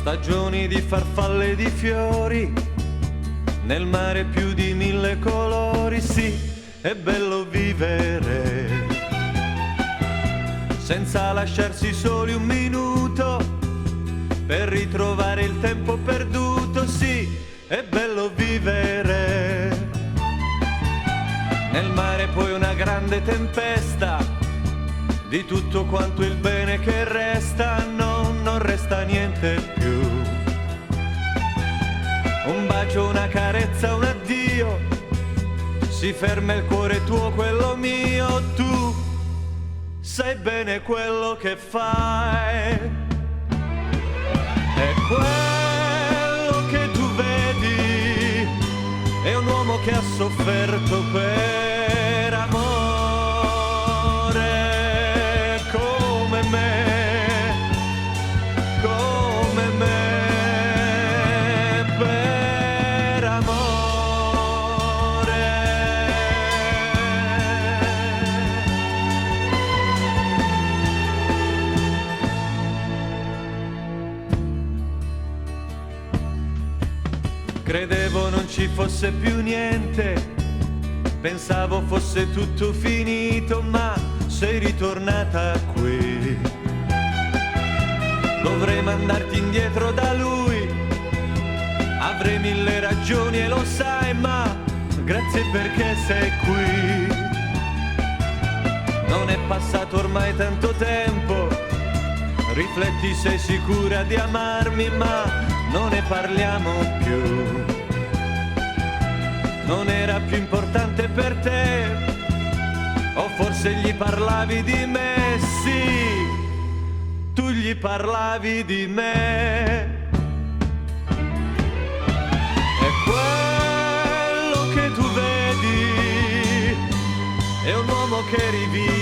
Stagioni di farfalle e di fiori, nel mare più di 1000 colori, sì, è bello vivere, senza lasciarsi soli un minuto, per ritrovare il tempo perduto, sì, è bello vivere. Nel mare poi una grande tempesta, di tutto quanto il bene che resta, no, non resta niente più. Un bacio, una carezza, un addio, si ferma il cuore tuo, quello mio, tu sai bene quello che fai. E quello che tu vedi è un uomo che ha sofferto per amore, come me, come me, per amore. Credevo non ci fosse più niente, pensavo fosse tutto finito, ma sei ritornata qui. Dovrei mandarti indietro da lui, avrei 1000 ragioni e lo sai, ma grazie perché sei qui. Non è passato ormai tanto tempo, rifletti, sei sicura di amarmi, ma non ne parliamo più. Non era più importante per te, o forse gli parlavi di me, sì, tu gli parlavi di me. E quello che tu vedi è un uomo che rivive